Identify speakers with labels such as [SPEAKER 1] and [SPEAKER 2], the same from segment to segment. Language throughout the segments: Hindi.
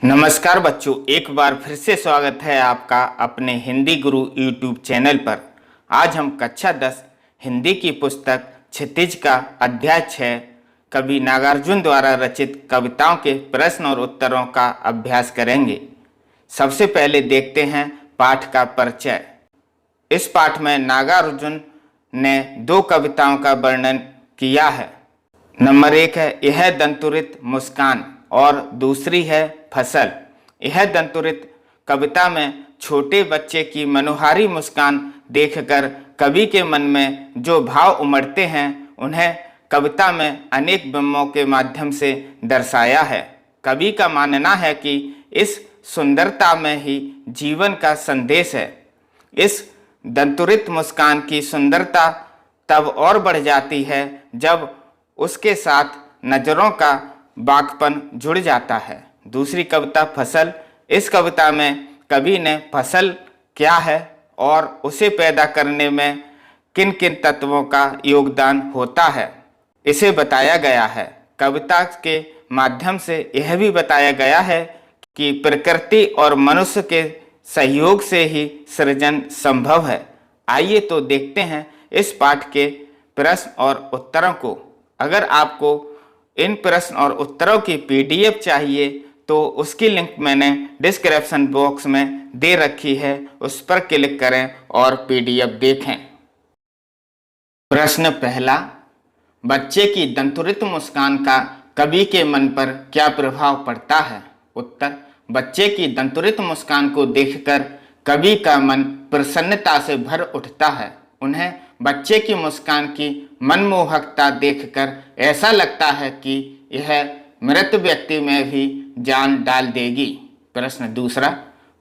[SPEAKER 1] नमस्कार बच्चों, एक बार फिर से स्वागत है आपका अपने हिंदी गुरु यूट्यूब चैनल पर। आज हम कक्षा 10 हिंदी की पुस्तक क्षितिज का अध्याय 6 कवि नागार्जुन द्वारा रचित कविताओं के प्रश्न और उत्तरों का अभ्यास करेंगे। सबसे पहले देखते हैं पाठ का परिचय। इस पाठ में नागार्जुन ने 2 कविताओं का वर्णन किया है। नंबर 1 है यह दंतुरित मुस्कान और दूसरी है फसल। यह दंतुरित कविता में छोटे बच्चे की मनोहारी मुस्कान देखकर कवि के मन में जो भाव उमड़ते हैं उन्हें कविता में अनेक बिंबों के माध्यम से दर्शाया है। कवि का मानना है कि इस सुंदरता में ही जीवन का संदेश है। इस दंतुरित मुस्कान की सुंदरता तब और बढ़ जाती है जब उसके साथ नजरों का बागपन जुड़ जाता है। दूसरी कविता फसल। इस कविता में कवि ने फसल क्या है और उसे पैदा करने में किन किन तत्वों का योगदान होता है इसे बताया गया है। कविता के माध्यम से यह भी बताया गया है कि प्रकृति और मनुष्य के सहयोग से ही सृजन संभव है। आइए तो देखते हैं इस पाठ के प्रश्न और उत्तरों को। अगर आपको इन प्रश्न और उत्तरों की पीडीएफ चाहिए तो उसकी लिंक मैंने डिस्क्रिप्शन बॉक्स में दे रखी है, उस पर क्लिक करें और पीडीएफ देखें। प्रश्न पहला, बच्चे की दंतुरित मुस्कान का कवि के मन पर क्या प्रभाव पड़ता है? उत्तर, बच्चे की दंतुरित मुस्कान को देखकर कवि का मन प्रसन्नता से भर उठता है। उन्हें बच्चे की मुस्कान की मनमोहकता देखकर ऐसा लगता है कि यह मृत व्यक्ति में भी जान डाल देगी। प्रश्न दूसरा,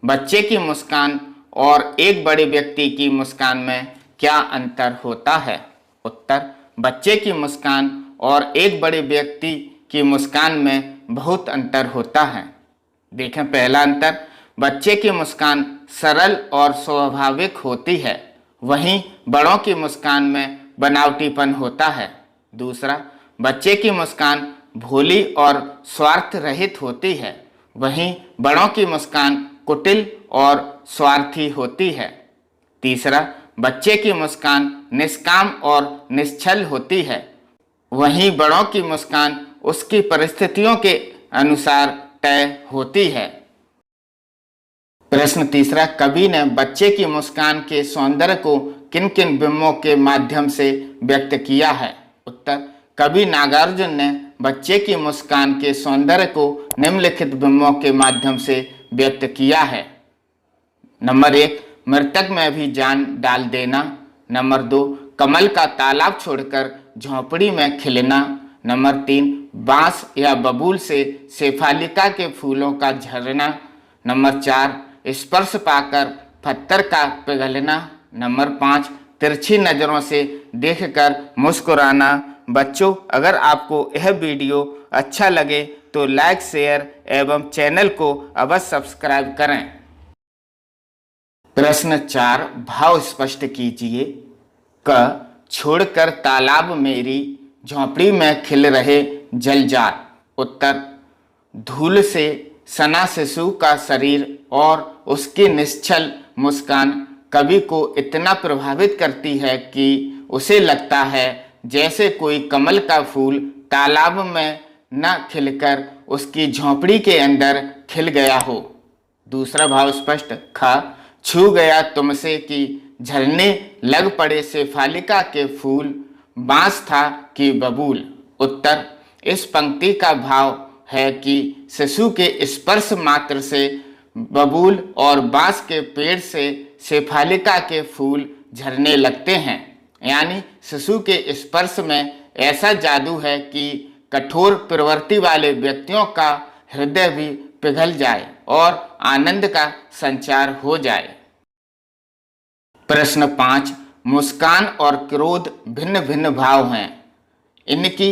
[SPEAKER 1] बच्चे की मुस्कान और एक बड़े व्यक्ति की मुस्कान में क्या अंतर होता है? उत्तर, बच्चे की मुस्कान और एक बड़े व्यक्ति की मुस्कान में बहुत अंतर होता है। देखें पहला अंतर, बच्चे की मुस्कान सरल और स्वाभाविक होती है, वहीं बड़ों की मुस्कान में बनावटीपन होता है। दूसरा, बच्चे की मुस्कान भोली और स्वार्थ रहित होती है, वहीं बड़ों की मुस्कान कुटिल और स्वार्थी होती है। तीसरा, बच्चे की मुस्कान निष्काम और निश्छल होती है, वहीं बड़ों की मुस्कान उसकी परिस्थितियों के अनुसार तय होती है। प्रश्न तीसरा, कवि ने बच्चे की मुस्कान के सौंदर्य को किन किन बिंबों के माध्यम से व्यक्त किया है? उत्तर, कवि नागार्जुन ने बच्चे की मुस्कान के सौंदर्य को निम्नलिखित बिंबों के माध्यम से व्यक्त किया है। नंबर 1, मृतक में भी जान डाल देना। नंबर 2, कमल का तालाब छोड़कर झोंपड़ी में खिलना। नंबर 3, बांस या बबूल से शेफालिका के फूलों का झरना। नंबर 4, स्पर्श पाकर पत्थर का पिघलना। नंबर 5, तिरछी नज़रों से देखकर मुस्कुराना। बच्चों, अगर आपको यह वीडियो अच्छा लगे तो लाइक, शेयर एवं चैनल को अवश्य सब्सक्राइब करें। प्रश्न 4, भाव स्पष्ट कीजिए। क, छोड़कर तालाब मेरी झोंपड़ी में खिल रहे जलजार। उत्तर, धूल से सना शिशु का शरीर और उसकी निश्चल मुस्कान कवि को इतना प्रभावित करती है कि उसे लगता है जैसे कोई कमल का फूल तालाब में न खिलकर उसकी झोंपड़ी के अंदर खिल गया हो। दूसरा भाव स्पष्ट। ख, छू गया तुमसे कि झरने लग पड़े शेफालिका के फूल, बांस था कि बबूल। उत्तर, इस पंक्ति का भाव है कि शिशु के स्पर्श मात्र से बबूल और बांस के पेड़ से शेफालिका के फूल झरने लगते हैं, यानी शिशु के स्पर्श में ऐसा जादू है कि कठोर प्रवृत्ति वाले व्यक्तियों का हृदय भी पिघल जाए और आनंद का संचार हो जाए। प्रश्न 5, मुस्कान और क्रोध भिन्न भिन्न भाव हैं, इनकी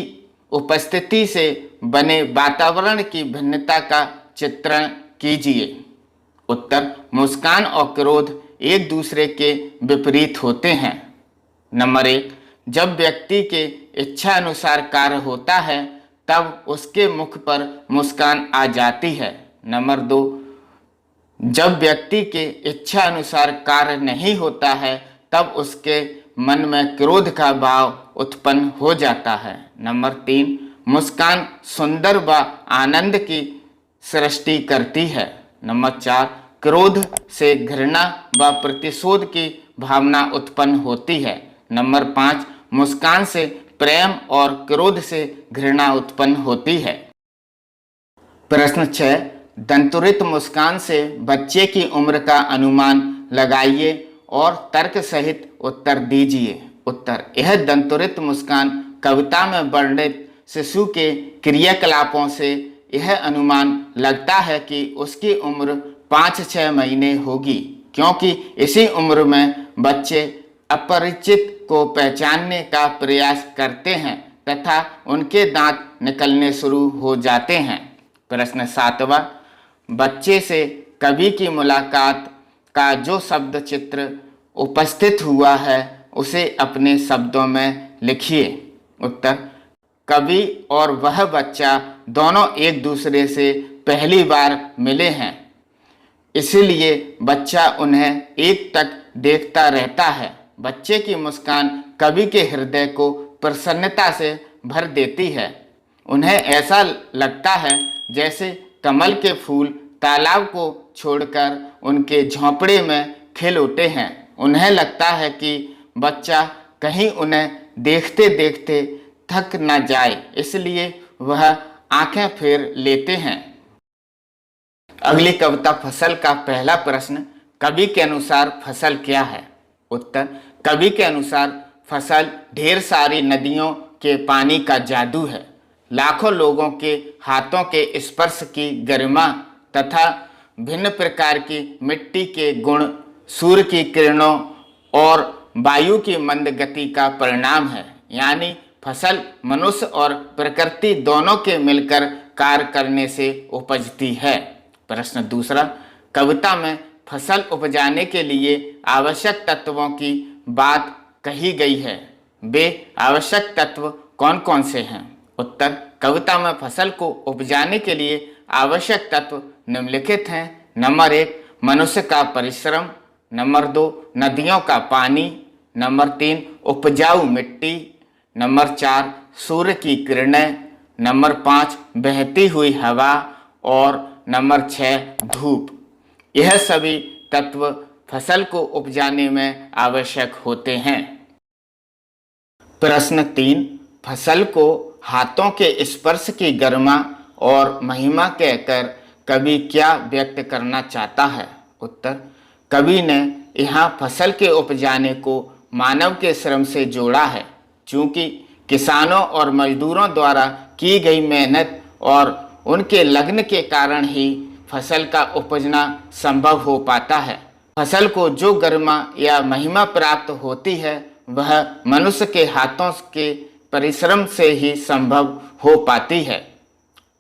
[SPEAKER 1] उपस्थिति से बने वातावरण की भिन्नता का चित्रण कीजिए। उत्तर, मुस्कान और क्रोध एक दूसरे के विपरीत होते हैं। नंबर 1, जब व्यक्ति के इच्छा अनुसार कार्य होता है तब उसके मुख पर मुस्कान आ जाती है। नंबर 2, जब व्यक्ति के इच्छा अनुसार कार्य नहीं होता है तब उसके मन में क्रोध का भाव उत्पन्न हो जाता है। नंबर 3, मुस्कान सुंदर व आनंद की सृष्टि करती है। नंबर 4, क्रोध से घृणा व प्रतिशोध की भावना उत्पन्न होती है। नंबर 5, मुस्कान से प्रेम और क्रोध से घृणा उत्पन्न होती है। प्रश्न 6, दंतुरित मुस्कान से बच्चे की उम्र का अनुमान लगाइए और तर्क सहित उत्तर दीजिए। उत्तर, यह दंतुरित मुस्कान कविता में वर्णित शिशु के क्रियाकलापों से यह अनुमान लगता है कि उसकी उम्र 5-6 महीने होगी, क्योंकि इसी उम्र में बच्चे अपरिचित को पहचानने का प्रयास करते हैं तथा उनके दांत निकलने शुरू हो जाते हैं। प्रश्न 7वां, बच्चे से कवि की मुलाकात का जो शब्द चित्र उपस्थित हुआ है उसे अपने शब्दों में लिखिए। उत्तर, कवि और वह बच्चा दोनों एक दूसरे से पहली बार मिले हैं, इसलिए बच्चा उन्हें एक टक देखता रहता है। बच्चे की मुस्कान कवि के हृदय को प्रसन्नता से भर देती है। उन्हें ऐसा लगता है जैसे कमल के फूल तालाब को छोड़कर उनके झोंपड़े में खिल उठे हैं। उन्हें लगता है कि बच्चा कहीं उन्हें देखते देखते थक न जाए, इसलिए वह आंखें फेर लेते हैं। अगली कविता फसल का पहला प्रश्न, कवि के अनुसार फसल क्या है? उत्तर, कवि के अनुसार फसल ढेर सारी नदियों के पानी का जादू है। लाखों लोगों के हाथों के स्पर्श की गरिमा तथा भिन्न प्रकार की मिट्टी के गुण, सूर्य की किरणों और वायु की मंद गति का परिणाम है। यानी फसल मनुष्य और प्रकृति दोनों के मिलकर कार्य करने से उपजती है। प्रश्न दूसरा, कविता में फसल उपजाने के लिए आवश्यक तत्वों की बात कही गई है। वे आवश्यक तत्व कौन कौन से हैं? उत्तर, कविता में फसल को उपजाने के लिए आवश्यक तत्व निम्नलिखित हैं। नंबर 1, मनुष्य का परिश्रम। नंबर 2, नदियों का पानी। नंबर 3, उपजाऊ मिट्टी। नंबर 4, सूर्य की किरणें। नंबर 5, बहती हुई हवा। और नंबर 6, धूप। यह सभी तत्व फसल को उपजाने में आवश्यक होते हैं। प्रश्न 3, फसल को हाथों के स्पर्श की गरिमा और महिमा कहकर कवि क्या व्यक्त करना चाहता है? उत्तर, कवि ने यहाँ फसल के उपजाने को मानव के श्रम से जोड़ा है, चूँकि किसानों और मजदूरों द्वारा की गई मेहनत और उनके लगन के कारण ही फसल का उपजना संभव हो पाता है। फसल को जो गरिमा या महिमा प्राप्त होती है वह मनुष्य के हाथों के परिश्रम से ही संभव हो पाती है।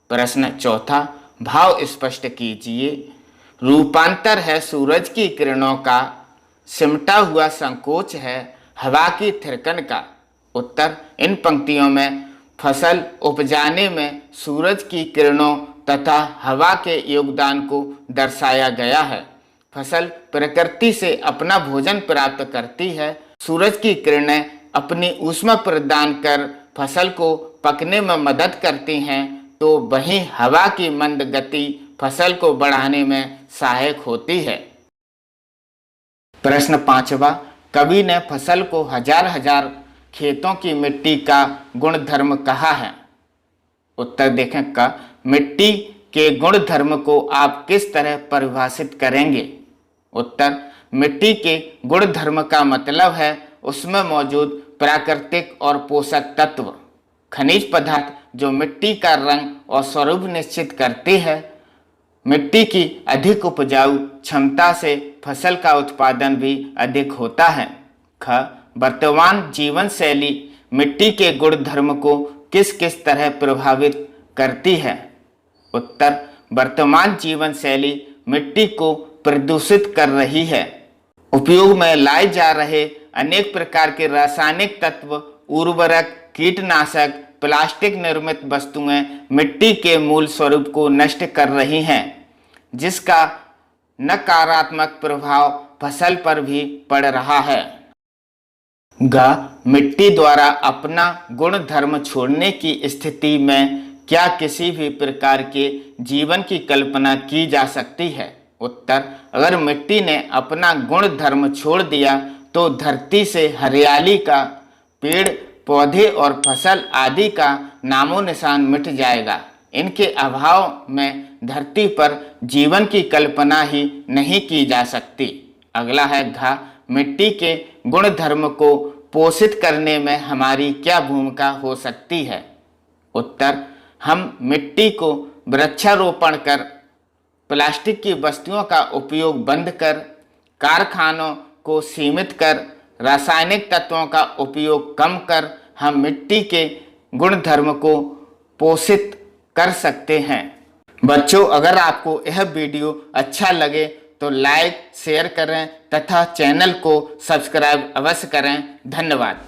[SPEAKER 1] प्रश्न चौथा, भाव स्पष्ट कीजिए। रूपांतर है सूरज की किरणों का, सिमटा हुआ संकोच है हवा की थिरकन का। उत्तर, इन पंक्तियों में फसल उपजाने में सूरज की किरणों तथा हवा के योगदान को दर्शाया गया है। फसल प्रकृति से अपना भोजन प्राप्त करती है। सूरज की किरणें अपनी ऊष्मा प्रदान कर फसल को पकने में मदद करती हैं, तो वहीं हवा की मंद गति फसल को बढ़ाने में सहायक होती है। प्रश्न 5वां, कवि ने फसल को हजार हजार खेतों की मिट्टी का गुणधर्म कहा है। उत्तर देखें का, मिट्टी के गुण धर्म को आप किस तरह परिभाषित करेंगे? उत्तर, मिट्टी के गुण धर्म का मतलब है उसमें मौजूद प्राकृतिक और पोषक तत्व, खनिज पदार्थ जो मिट्टी का रंग और स्वरूप निश्चित करते हैं। मिट्टी की अधिक उपजाऊ क्षमता से फसल का उत्पादन भी अधिक होता है। ख, वर्तमान जीवन शैली मिट्टी के गुण धर्म को किस किस तरह प्रभावित करती है? उत्तर, वर्तमान जीवन शैली मिट्टी को प्रदूषित कर रही है। उपयोग में लाए जा रहे अनेक प्रकार के रासायनिक तत्व, उर्वरक, कीटनाशक, प्लास्टिक निर्मित वस्तुएं मिट्टी के मूल स्वरूप को नष्ट कर रही हैं। जिसका नकारात्मक प्रभाव फसल पर भी पड़ रहा है। मिट्टी द्वारा अपना गुण धर्म छोड़ने की स्थिति में क्या किसी भी प्रकार के जीवन की कल्पना की जा सकती है? उत्तर, अगर मिट्टी ने अपना गुण धर्म छोड़ दिया तो धरती से हरियाली का, पेड़ पौधे और फसल आदि का नामो निशान मिट जाएगा। इनके अभाव में धरती पर जीवन की कल्पना ही नहीं की जा सकती। अगला है मिट्टी के गुण धर्म को पोषित करने में हमारी क्या भूमिका हो सकती है? उत्तर, हम मिट्टी को वृक्षारोपण कर, प्लास्टिक की वस्तुओं का उपयोग बंद कर, कारखानों को सीमित कर, रासायनिक तत्वों का उपयोग कम कर हम मिट्टी के गुण धर्म को पोषित कर सकते हैं। बच्चों, अगर आपको यह वीडियो अच्छा लगे तो लाइक शेयर करें तथा चैनल को सब्सक्राइब अवश्य करें। धन्यवाद।